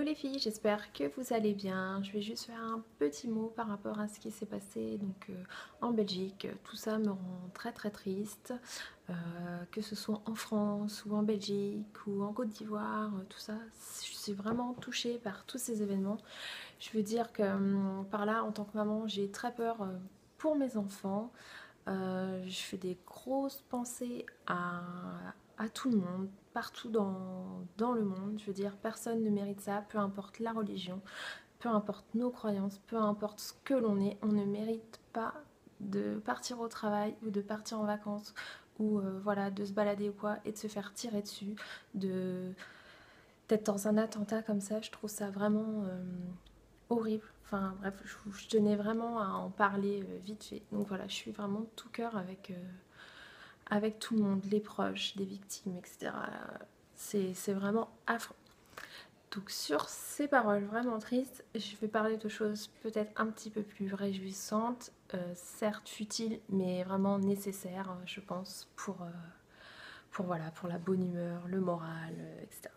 les filles, j'espère que vous allez bien. Je vais juste faire un petit mot par rapport à ce qui s'est passé en Belgique. Tout ça me rend très très triste, que ce soit en France ou en Belgique ou en Côte d'Ivoire, tout ça. Je suis vraiment touchée par tous ces événements. Je veux dire que par là, en tant que maman, j'ai très peur pour mes enfants. Je fais des grosses pensées à tout le monde, partout dans le monde. Je veux dire, personne ne mérite ça, peu importe la religion, peu importe nos croyances, peu importe ce que l'on est, on ne mérite pas de partir au travail ou de partir en vacances ou voilà, de se balader ou quoi et de se faire tirer dessus, d'être dans un attentat comme ça. Je trouve ça vraiment horrible. Enfin bref, je tenais vraiment à en parler vite fait. Donc voilà, je suis vraiment de tout cœur avec tout le monde, les proches, des victimes, etc. C'est vraiment affreux. Donc sur ces paroles vraiment tristes, je vais parler de choses peut-être un petit peu plus réjouissantes, certes futiles, mais vraiment nécessaires, je pense, voilà, pour la bonne humeur, le moral, etc.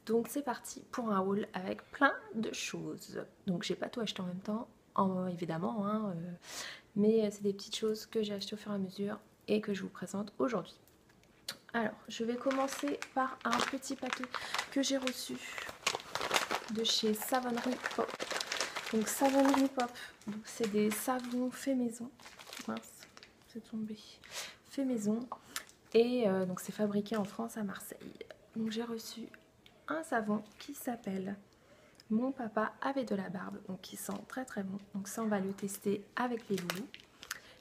Donc c'est parti pour un haul avec plein de choses. Donc j'ai pas tout acheté en même temps, évidemment, hein, mais c'est des petites choses que j'ai achetées au fur et à mesure et que je vous présente aujourd'hui. Alors, je vais commencer par un petit paquet que j'ai reçu de chez Savonnerie Pop. Donc Savonnerie Pop, c'est des savons fait maison. Mince, c'est tombé. Fait maison. Et donc c'est fabriqué en France à Marseille. Donc j'ai reçu un savon qui s'appelle Mon papa avait de la barbe, donc qui sent très très bon. Donc ça on va le tester avec les loulous.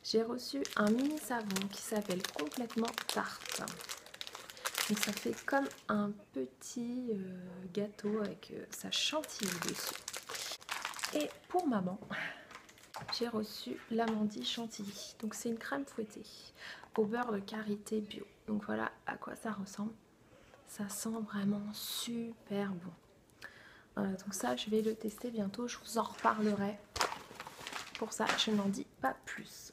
J'ai reçu un mini savon qui s'appelle Complètement Tarte. Donc ça fait comme un petit gâteau avec sa chantilly dessus. Et pour maman, j'ai reçu l'amandie chantilly. Donc c'est une crème fouettée au beurre de karité bio. Donc voilà à quoi ça ressemble. Ça sent vraiment super bon. Donc ça, je vais le tester bientôt. Je vous en reparlerai. Pour ça, je n'en dis pas plus.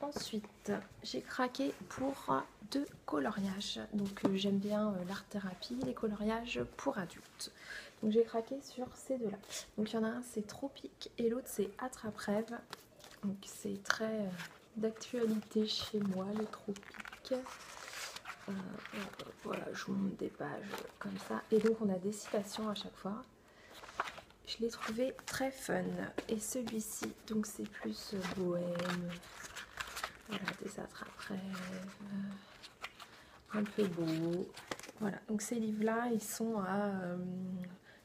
Ensuite, j'ai craqué pour deux coloriages. Donc j'aime bien l'art thérapie, les coloriages pour adultes. Donc j'ai craqué sur ces deux-là. Donc il y en a un, c'est Tropique et l'autre, c'est Attrape-Rêve. Donc c'est très d'actualité chez moi, le Tropique. Voilà, je vous montre des pages comme ça. Et donc on a des citations à chaque fois. Je l'ai trouvé très fun. Et celui-ci, donc c'est plus bohème. Voilà, des attrape-rêves. Un peu beau. Voilà, donc ces livres-là, ils sont à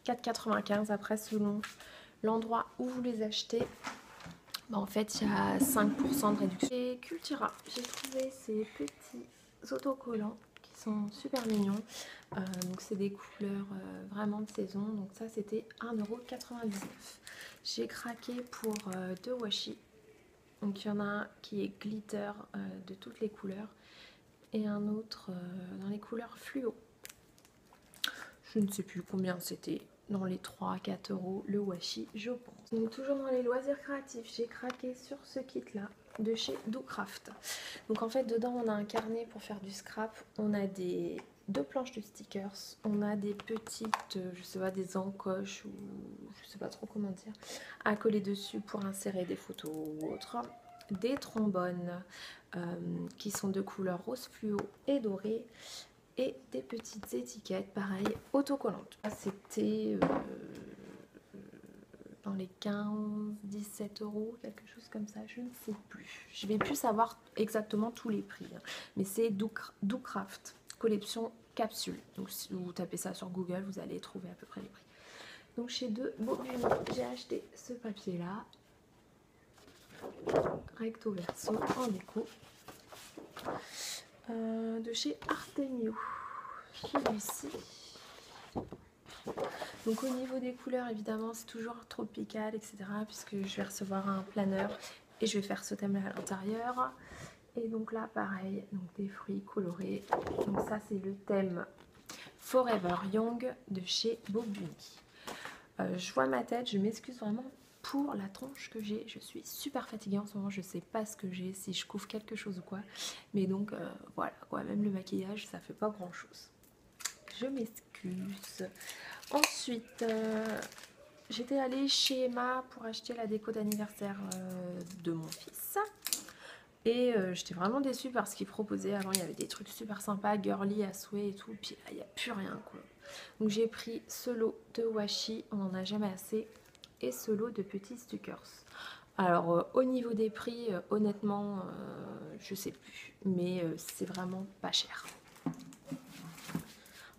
4,95 après selon l'endroit où vous les achetez. Bah, en fait, il y a 5% de réduction. Et Cultura, j'ai trouvé ces petits autocollants qui sont super mignons. Donc c'est des couleurs vraiment de saison. Donc ça, c'était 1,99 €. J'ai craqué pour deux washi. Donc il y en a un qui est glitter de toutes les couleurs et un autre dans les couleurs fluo. Je ne sais plus combien c'était, dans les 3-4 € le washi, je pense. Donc toujours dans les loisirs créatifs, j'ai craqué sur ce kit là de chez DoCraft. Donc en fait dedans on a un carnet pour faire du scrap, on a deux planches de stickers, on a des petites, je sais pas, des encoches ou je sais pas trop comment dire, à coller dessus pour insérer des photos ou autre. Des trombones qui sont de couleur rose fluo et doré et des petites étiquettes pareil autocollantes. C'était dans les 15-17 €, quelque chose comme ça, je ne sais plus. Je vais plus savoir exactement tous les prix, hein. Mais c'est DoCraft collection capsule. Donc si vous tapez ça sur Google, vous allez trouver à peu près les prix. Donc chez j'ai acheté ce papier là, recto verso en déco, de chez Artemio. Celui-ci. Donc au niveau des couleurs, évidemment, c'est toujours tropical, etc. Puisque je vais recevoir un planeur et je vais faire ce thème-là à l'intérieur. Et donc là, pareil, donc des fruits colorés. Donc ça, c'est le thème Forever Young de chez Bo Bunny. Je vois ma tête, je m'excuse vraiment pour la tronche que j'ai. Je suis super fatiguée en ce moment, je sais pas ce que j'ai, si je couvre quelque chose ou quoi. Mais donc voilà, quoi, même le maquillage, ça fait pas grand-chose. je m'excuse. Ensuite, j'étais allée chez Emma pour acheter la déco d'anniversaire de mon fils. Et j'étais vraiment déçue parce qu'ils proposaient, avant il y avait des trucs super sympas, girly à souhait et tout, puis là il n'y a plus rien quoi. Donc j'ai pris ce lot de washi, on n'en a jamais assez, et ce lot de petits stickers. Alors au niveau des prix, honnêtement, je sais plus, mais c'est vraiment pas cher.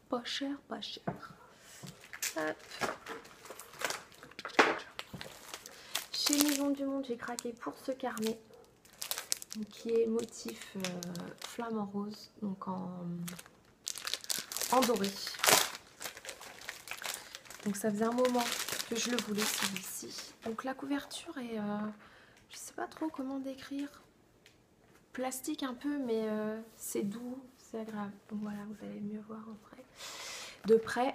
Pas cher, pas cher. Hop. Chez Maison du Monde, j'ai craqué pour ce carnet qui est motif flamant rose, donc en doré. Donc ça faisait un moment que je le voulais celui-ci. Donc la couverture est, je sais pas trop comment décrire, plastique un peu, mais c'est doux, c'est agréable. Donc voilà, vous allez mieux voir après, de près.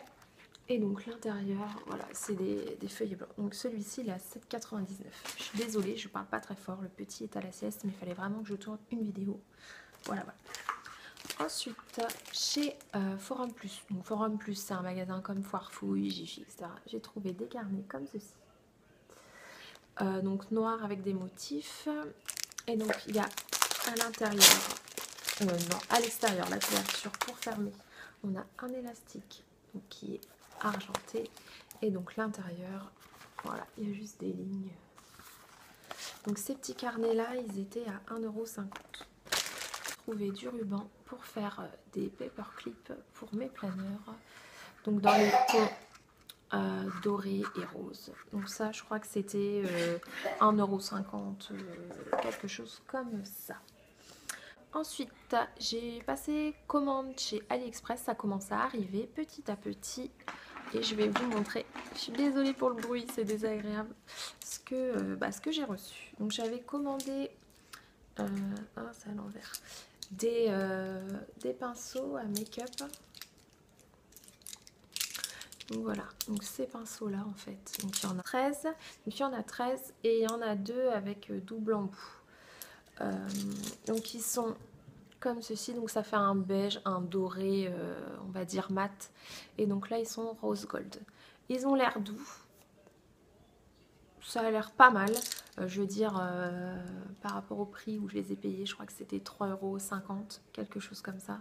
Et donc l'intérieur, voilà, c'est des feuillets blancs. Donc celui-ci, il est à 7,99 €. Je suis désolée, je parle pas très fort, le petit est à la sieste, mais il fallait vraiment que je tourne une vidéo. Voilà, voilà. Ensuite, chez Forum Plus. Donc Forum Plus, c'est un magasin comme Foirefouille, Jiffy, etc. J'ai trouvé des carnets comme ceci. Donc noir avec des motifs. Et donc il y a à l'intérieur, non, à l'extérieur, la couverture pour fermer. On a un élastique donc, qui est argenté. Et donc l'intérieur, voilà, il y a juste des lignes. Donc ces petits carnets là, ils étaient à 1,50 €. J'ai trouvé du ruban pour faire des paperclips pour mes planeurs. Donc dans les tons doré et rose. Donc ça, je crois que c'était 1,50 €, quelque chose comme ça. Ensuite, j'ai passé commande chez AliExpress. Ça commence à arriver petit à petit. Et je vais vous montrer. Je suis désolée pour le bruit, c'est désagréable. Ce que j'ai reçu. Donc j'avais commandé... c'est à l'envers. Des pinceaux à make-up. Donc voilà, donc ces pinceaux là en fait, donc il y en a 13, donc il y en a 13 et il y en a 2 avec double embout. Donc ils sont comme ceci, donc ça fait un beige, un doré, on va dire mat, et donc là ils sont rose gold. Ils ont l'air doux, ça a l'air pas mal, je veux dire par rapport au prix où je les ai payés, je crois que c'était 3,50 €, quelque chose comme ça.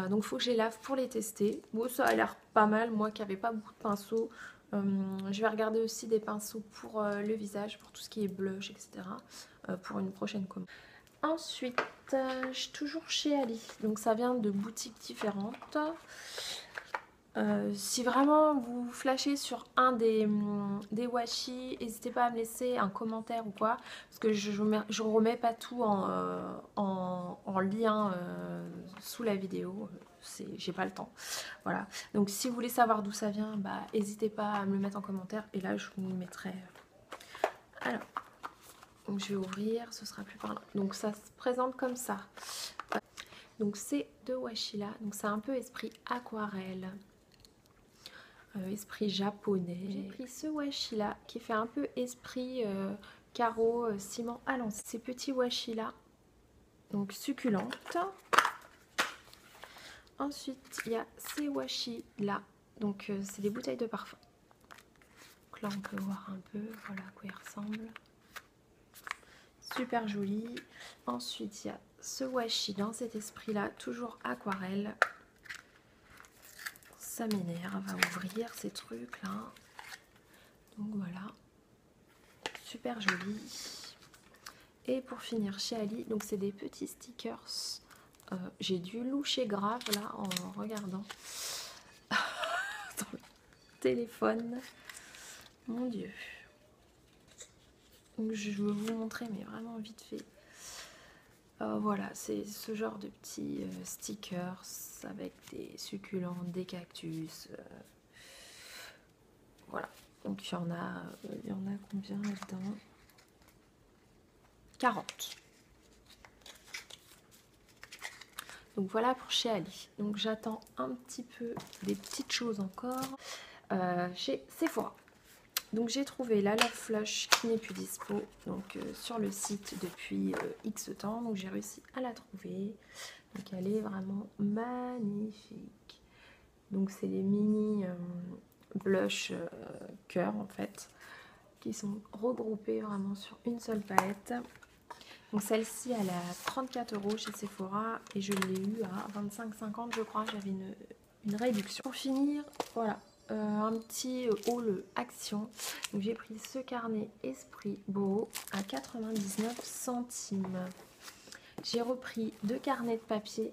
Donc il faut que je les lave pour les tester. Bon, ça a l'air pas mal, moi qui n'avais pas beaucoup de pinceaux. Je vais regarder aussi des pinceaux pour le visage, pour tout ce qui est blush, etc. Pour une prochaine commande. Ensuite, je suis toujours chez Ali. Donc ça vient de boutiques différentes. Si vraiment vous flashez sur un des washi, n'hésitez pas à me laisser un commentaire ou quoi, parce que je remets pas tout en lien sous la vidéo, j'ai pas le temps. Voilà, donc si vous voulez savoir d'où ça vient, bah n'hésitez pas à me le mettre en commentaire et là je vous le mettrai. Alors, donc je vais ouvrir, ce sera plus par là. Donc ça se présente comme ça. Donc ces deux washi là, donc c'est un peu esprit aquarelle. Esprit japonais. J'ai pris ce washi là qui fait un peu esprit carreau ciment à l'ancienne. Ces petits washi là, donc succulentes. Ensuite il y a ces washi là, donc c'est des bouteilles de parfum. Donc là on peut voir un peu, voilà à quoi ils ressemblent. Super joli. Ensuite il y a ce washi dans cet esprit là, toujours aquarelle. Ça m'énerve à ouvrir ces trucs là. Donc voilà, super joli. Et pour finir chez Ali, donc c'est des petits stickers. J'ai dû loucher grave là en regardant dans le téléphone. Mon Dieu. Donc je vais vous montrer mais vraiment vite fait. Voilà, c'est ce genre de petits stickers avec des succulents, des cactus. Voilà, donc il y en a combien là-dedans? 40. Donc voilà pour chez Ali. Donc j'attends un petit peu des petites choses encore chez Sephora. Donc j'ai trouvé la Love Flush qui n'est plus dispo donc sur le site depuis X temps. Donc j'ai réussi à la trouver. Donc elle est vraiment magnifique. Donc c'est des mini blush cœur en fait, qui sont regroupés vraiment sur une seule palette. Donc celle-ci elle est à 34 € chez Sephora et je l'ai eu à 25,50 je crois, j'avais une réduction. Pour finir, voilà, un petit haul action. Donc j'ai pris ce carnet Esprit Beau à 99 centimes. J'ai repris 2 carnets de papier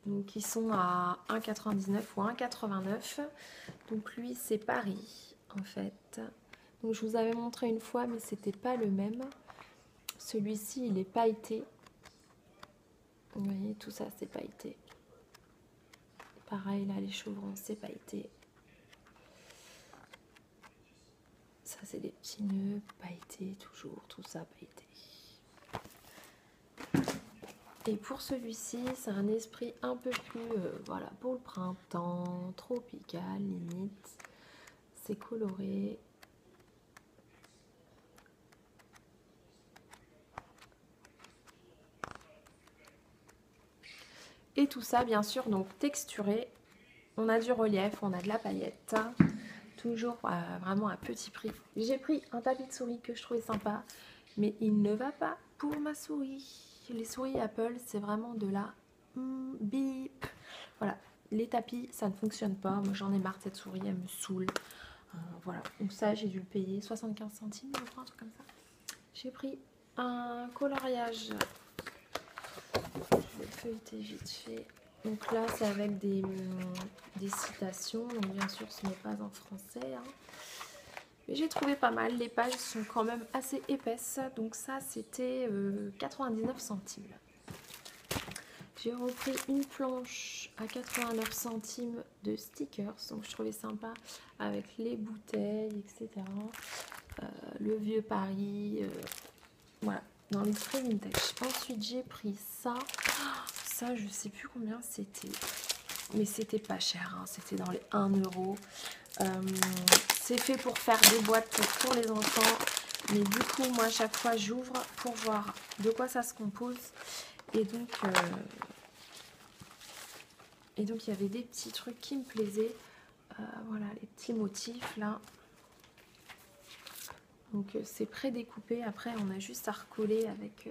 donc qui sont à 1,99 ou 1,89. Donc lui c'est Paris en fait. Donc je vous avais montré une fois mais c'était pas le même. Celui-ci il est pailleté. Vous voyez tout ça c'est pailleté. Pareil là les chevrons c'est pailleté. Ça c'est des petits nœuds pailletés toujours, tout ça pailleté. Et pour celui-ci, c'est un esprit un peu plus, voilà, pour le printemps, tropical limite. C'est coloré. Et tout ça, bien sûr, donc texturé. On a du relief, on a de la paillette. Toujours vraiment à petit prix. J'ai pris un tapis de souris que je trouvais sympa, mais il ne va pas pour ma souris. Les souris Apple, c'est vraiment de la bip. Voilà, les tapis, ça ne fonctionne pas. Moi, j'en ai marre de cette souris, elle me saoule. Voilà, donc ça, j'ai dû le payer 75 centimes, je crois, un truc comme ça. J'ai pris un coloriage. Je vais feuilleter vite fait. Donc là, c'est avec des citations. Donc bien sûr, ce n'est pas en français. Hein. Mais j'ai trouvé pas mal. Les pages sont quand même assez épaisses. Donc ça, c'était 99 centimes. J'ai repris une planche à 89 centimes de stickers. Donc je trouvais sympa avec les bouteilles, etc. Le vieux Paris. Voilà, dans l'esprit vintage. Ensuite, j'ai pris ça. Ça, je sais plus combien c'était. Mais c'était pas cher. Hein. C'était dans les 1 €. C'est fait pour faire des boîtes pour les enfants. Mais du coup, moi, à chaque fois, j'ouvre pour voir de quoi ça se compose. Et donc, il y avait des petits trucs qui me plaisaient. Voilà, les petits motifs, là. Donc, c'est prédécoupé. Après, on a juste à recoller avec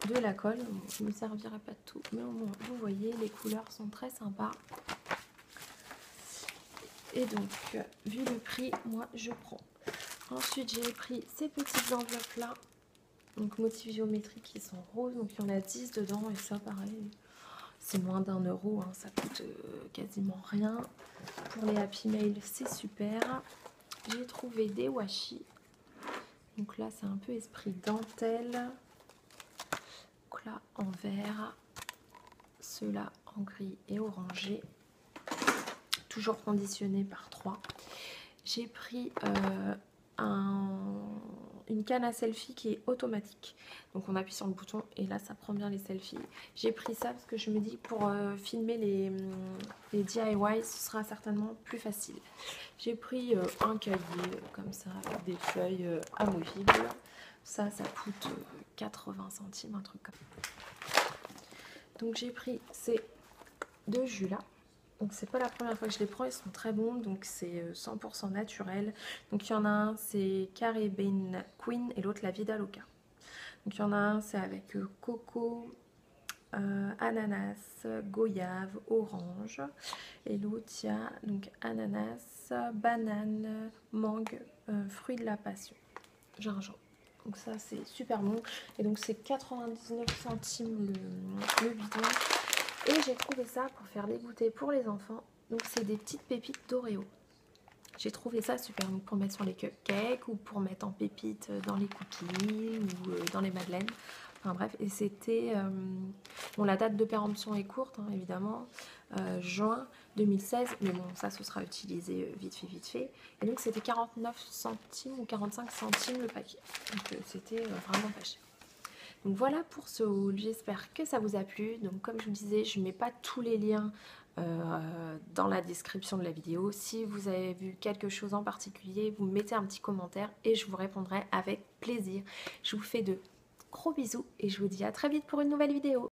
de la colle. Bon, je ne me servirai pas de tout. Mais au moins, vous voyez, les couleurs sont très sympas. Et donc, vu le prix, moi, je prends. Ensuite, j'ai pris ces petites enveloppes-là. Donc, motifs géométriques qui sont roses. Donc, il y en a 10 dedans. Et ça, pareil, c'est moins d'1 €. Hein, ça coûte quasiment rien. Pour les Happy Mail, c'est super. J'ai trouvé des washi. Donc là, c'est un peu esprit dentelle. Donc là, en vert. Ceux-là, en gris et orangé. Toujours conditionné par 3. J'ai pris une canne à selfie qui est automatique. Donc on appuie sur le bouton et là ça prend bien les selfies. J'ai pris ça parce que je me dis que pour filmer les DIY, ce sera certainement plus facile. J'ai pris un cahier comme ça avec des feuilles amovibles. Ça coûte 80 centimes, un truc comme ça. Donc j'ai pris ces 2 jus là. Donc c'est pas la première fois que je les prends, ils sont très bons, donc c'est 100% naturel. Donc il y en a un, c'est Caribbean Queen et l'autre la Vida Loca. Donc il y en a un, c'est avec coco, ananas, goyave, orange. Et l'autre, il y a donc ananas, banane, mangue, fruit de la passion, gingembre. Donc ça c'est super bon. Et donc c'est 99 centimes le bidon. Et j'ai trouvé ça pour faire des goûters pour les enfants. Donc c'est des petites pépites d'Oreo. J'ai trouvé ça super, donc pour mettre sur les cupcakes ou pour mettre en pépites dans les cookies ou dans les madeleines. Enfin bref, et c'était... bon, la date de péremption est courte, hein, évidemment. Juin 2016, mais bon, ça, ce sera utilisé vite fait. Et donc c'était 49 centimes ou 45 centimes le paquet. Donc c'était vraiment pas cher. Donc voilà pour ce haul, j'espère que ça vous a plu. Donc comme je vous disais, je ne mets pas tous les liens dans la description de la vidéo. Si vous avez vu quelque chose en particulier, vous mettez un petit commentaire et je vous répondrai avec plaisir. Je vous fais de gros bisous et je vous dis à très vite pour une nouvelle vidéo.